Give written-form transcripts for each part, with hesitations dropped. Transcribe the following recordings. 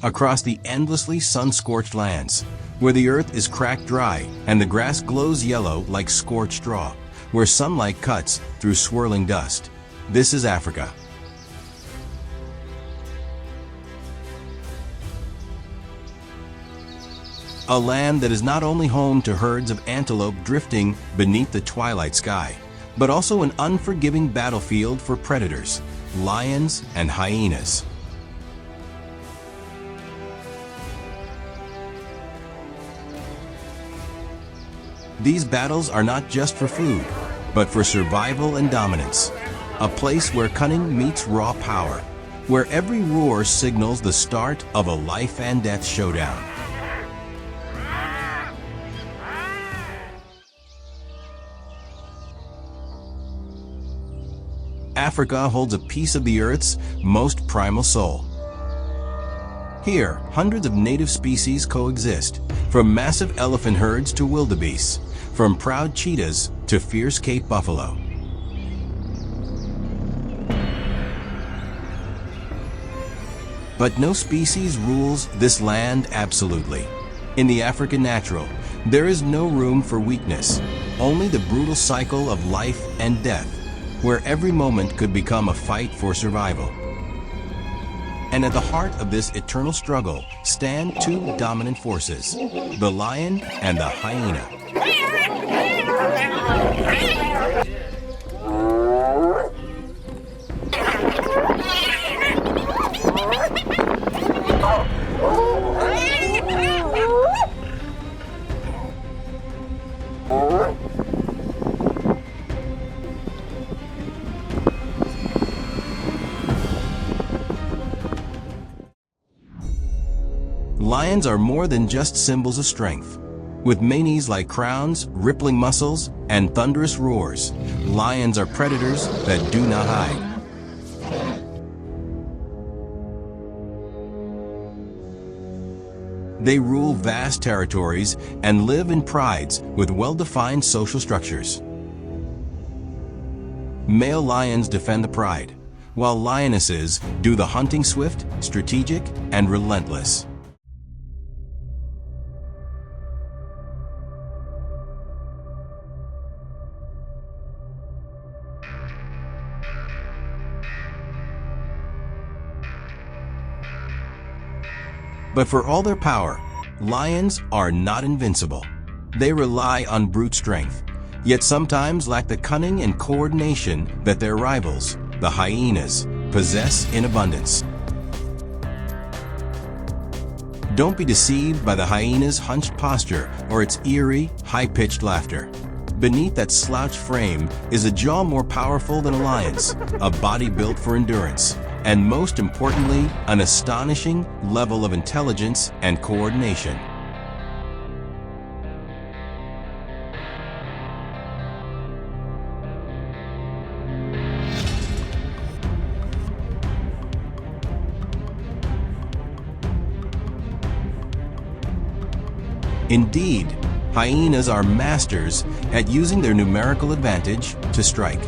across the endlessly sun-scorched lands, where the earth is cracked dry and the grass glows yellow like scorched straw, where sunlight cuts through swirling dust. This is Africa. A land that is not only home to herds of antelope drifting beneath the twilight sky, but also an unforgiving battlefield for predators, lions and hyenas. These battles are not just for food, but for survival and dominance. A place where cunning meets raw power, where every roar signals the start of a life and death showdown. Africa holds a piece of the Earth's most primal soul. Here, hundreds of native species coexist, from massive elephant herds to wildebeests, from proud cheetahs to fierce Cape buffalo. But no species rules this land absolutely. In the African natural, there is no room for weakness, only the brutal cycle of life and death, where every moment could become a fight for survival. And at the heart of this eternal struggle stand two dominant forces, the lion and the hyena. Lions are more than just symbols of strength. With manes like crowns, rippling muscles, and thunderous roars, lions are predators that do not hide. They rule vast territories and live in prides with well-defined social structures. Male lions defend the pride, while lionesses do the hunting swift, strategic, and relentless. But for all their power, lions are not invincible. They rely on brute strength, yet sometimes lack the cunning and coordination that their rivals, the hyenas, possess in abundance. Don't be deceived by the hyena's hunched posture or its eerie, high-pitched laughter. Beneath that slouched frame is a jaw more powerful than a lion's, a body built for endurance, and most importantly, an astonishing level of intelligence and coordination. Indeed, hyenas are masters at using their numerical advantage to strike.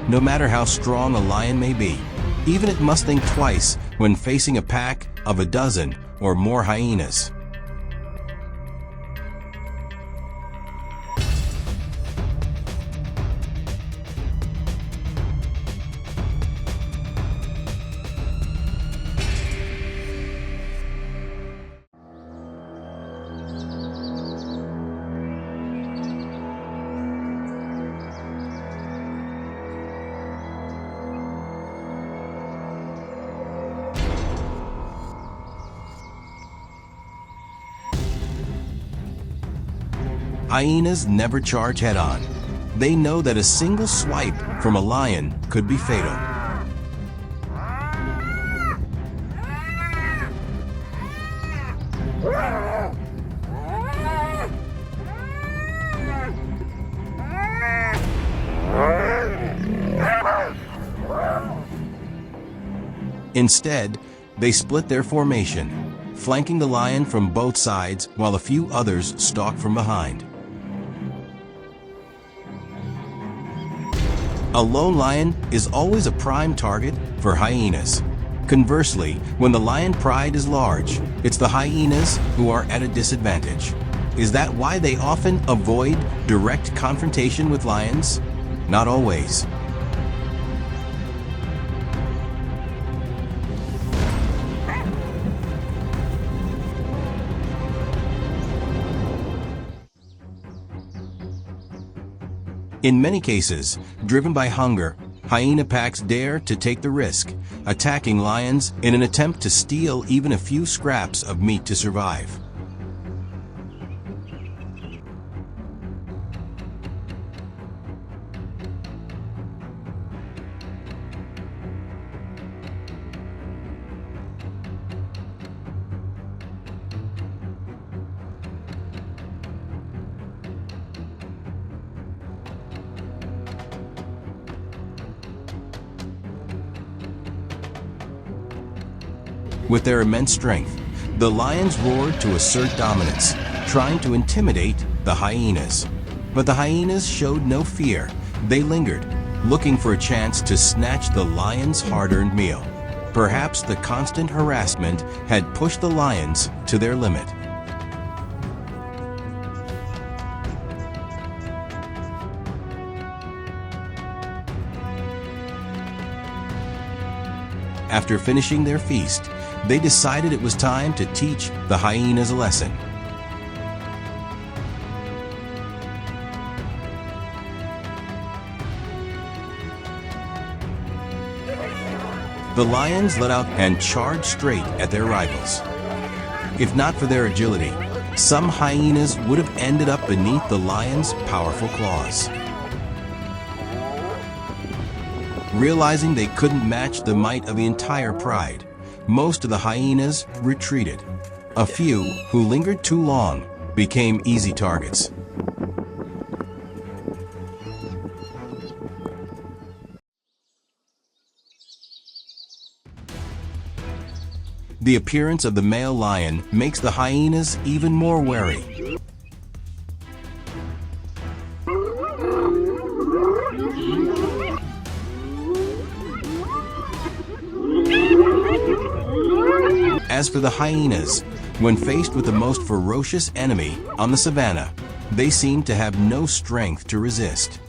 No matter how strong a lion may be, even it must think twice when facing a pack of a dozen or more hyenas. Hyenas never charge head-on. They know that a single swipe from a lion could be fatal. Instead, they split their formation, flanking the lion from both sides while a few others stalk from behind. A lone lion is always a prime target for hyenas. Conversely, when the lion pride is large, it's the hyenas who are at a disadvantage. Is that why they often avoid direct confrontation with lions? Not always. In many cases, driven by hunger, hyena packs dare to take the risk, attacking lions in an attempt to steal even a few scraps of meat to survive. With their immense strength, the lions roared to assert dominance, trying to intimidate the hyenas. But the hyenas showed no fear. They lingered, looking for a chance to snatch the lions' hard-earned meal. Perhaps the constant harassment had pushed the lions to their limit. After finishing their feast, they decided it was time to teach the hyenas a lesson. The lions let out and charged straight at their rivals. If not for their agility, some hyenas would have ended up beneath the lions' powerful claws. Realizing they couldn't match the might of the entire pride, most of the hyenas retreated. A few who lingered too long became easy targets. The appearance of the male lion makes the hyenas even more wary. As for the hyenas, when faced with the most ferocious enemy on the savannah, they seem to have no strength to resist.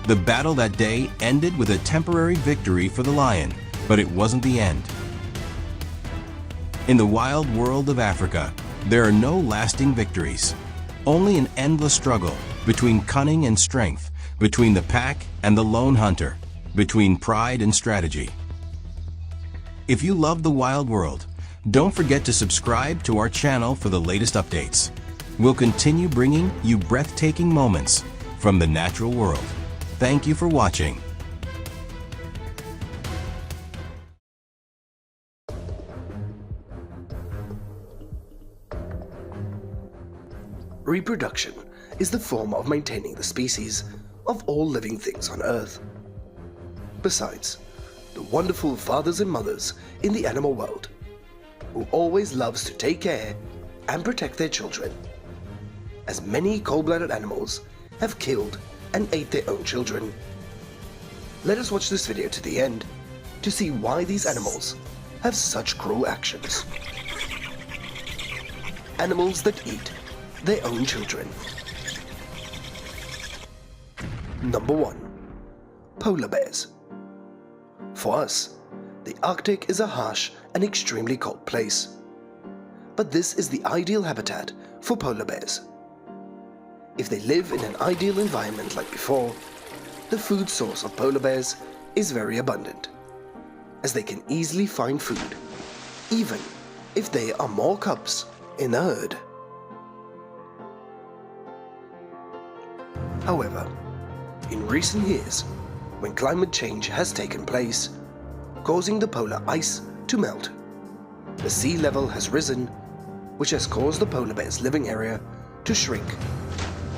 The battle that day ended with a temporary victory for the lion, but it wasn't the end. In the wild world of Africa, there are no lasting victories, only an endless struggle between cunning and strength, between the pack and the lone hunter, between pride and strategy. If you love the wild world, don't forget to subscribe to our channel for the latest updates. We'll continue bringing you breathtaking moments from the natural world. Thank you for watching. Reproduction is the form of maintaining the species of all living things on Earth. Besides, the wonderful fathers and mothers in the animal world, who always loves to take care and protect their children, as many cold-blooded animals have killed and ate their own children. Let us watch this video to the end to see why these animals have such cruel actions. Animals that eat their own children. Number 1. Polar bears. For us, the Arctic is a harsh and extremely cold place. But this is the ideal habitat for polar bears. If they live in an ideal environment like before, the food source of polar bears is very abundant, as they can easily find food, even if there are more cubs in a herd. However, in recent years, when climate change has taken place, causing the polar ice to melt, the sea level has risen, which has caused the polar bear's living area to shrink,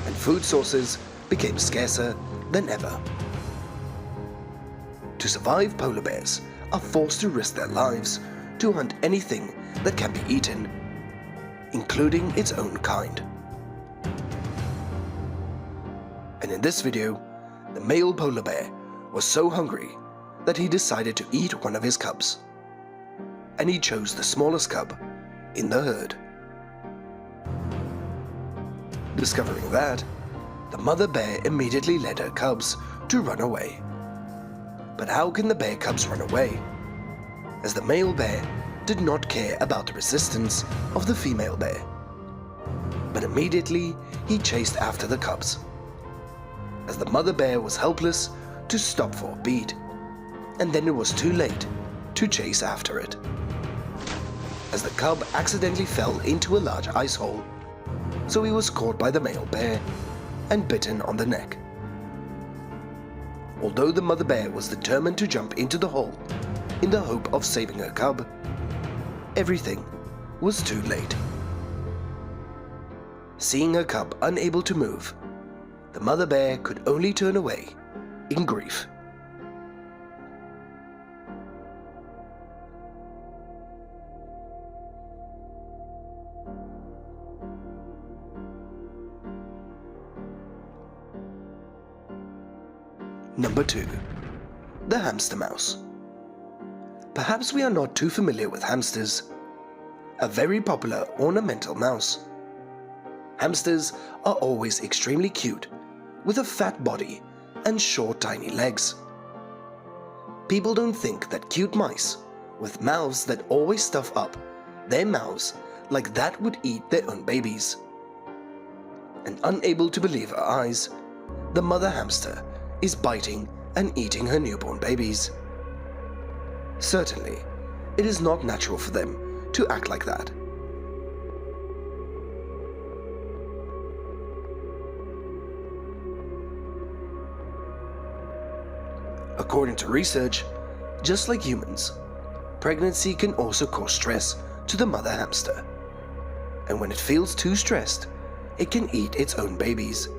and food sources became scarcer than ever. To survive, polar bears are forced to risk their lives to hunt anything that can be eaten, including its own kind. And in this video, the male polar bear was so hungry that he decided to eat one of his cubs. And he chose the smallest cub in the herd. Discovering that, the mother bear immediately led her cubs to run away. But how can the bear cubs run away? As the male bear did not care about the resistance of the female bear. But immediately he chased after the cubs. As the mother bear was helpless to stop for a beat, and then it was too late to chase after it. As the cub accidentally fell into a large ice hole, so he was caught by the male bear and bitten on the neck. Although the mother bear was determined to jump into the hole in the hope of saving her cub, everything was too late. Seeing her cub unable to move, the mother bear could only turn away in grief. Number 2. The hamster mouse. Perhaps we are not too familiar with hamsters, a very popular ornamental mouse. Hamsters are always extremely cute, with a fat body and short tiny legs. People don't think that cute mice, with mouths that always stuff up their mouths like that, would eat their own babies. And unable to believe her eyes, the mother hamster is biting and eating her newborn babies. Certainly, it is not natural for them to act like that. According to research, just like humans, pregnancy can also cause stress to the mother hamster. And when it feels too stressed, it can eat its own babies.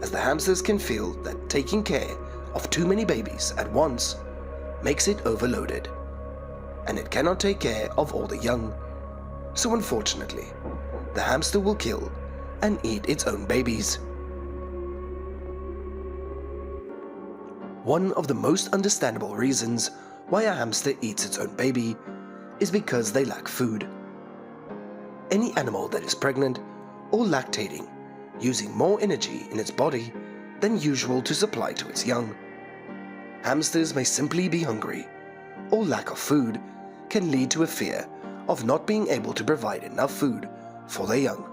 As the hamsters can feel that taking care of too many babies at once makes it overloaded, and it cannot take care of all the young. So unfortunately, the hamster will kill and eat its own babies. One of the most understandable reasons why a hamster eats its own baby is because they lack food. Any animal that is pregnant or lactating, using more energy in its body than usual to supply to its young. Hamsters may simply be hungry, or lack of food can lead to a fear of not being able to provide enough food for their young.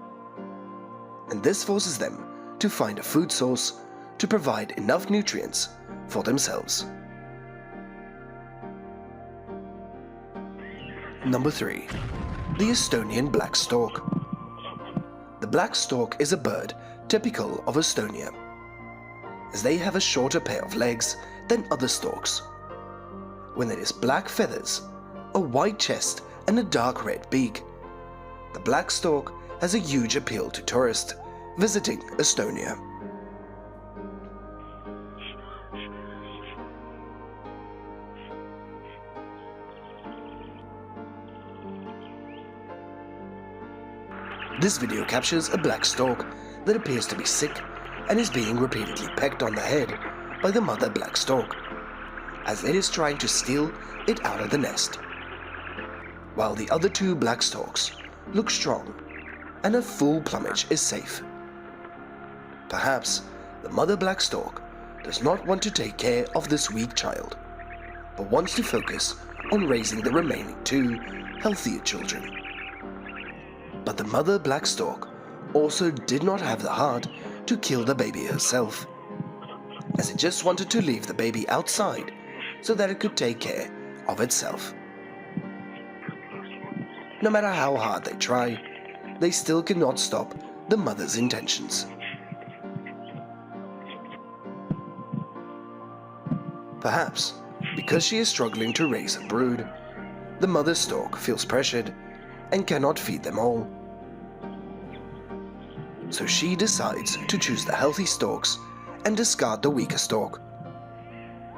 And this forces them to find a food source to provide enough nutrients for themselves. Number 3. The Estonian black stork. The black stork is a bird typical of Estonia, as they have a shorter pair of legs than other storks. When it is black feathers, a white chest and a dark red beak, the black stork has a huge appeal to tourists visiting Estonia. This video captures a black stork that appears to be sick and is being repeatedly pecked on the head by the mother black stork, as it is trying to steal it out of the nest, while the other two black storks look strong and a full plumage is safe. Perhaps the mother black stork does not want to take care of this weak child, but wants to focus on raising the remaining two healthier children. But the mother black stork also did not have the heart to kill the baby herself, as it just wanted to leave the baby outside so that it could take care of itself. No matter how hard they try, they still cannot stop the mother's intentions. Perhaps because she is struggling to raise a brood, the mother stork feels pressured and cannot feed them all. So she decides to choose the healthy storks and discard the weaker stork.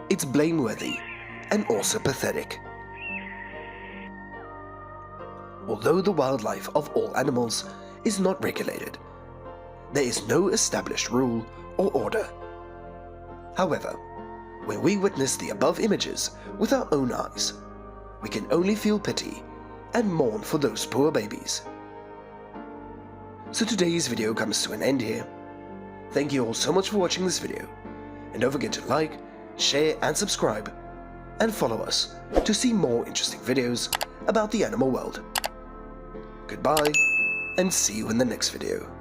It's blameworthy and also pathetic. although the wildlife of all animals is not regulated. There is no established rule or order. However, when we witness the above images with our own eyes, we can only feel pity and mourn for those poor babies. So today's video comes to an end here. Thank you all so much for watching this video, and don't forget to like, share and subscribe, and follow us to see more interesting videos about the animal world. Goodbye, and see you in the next video.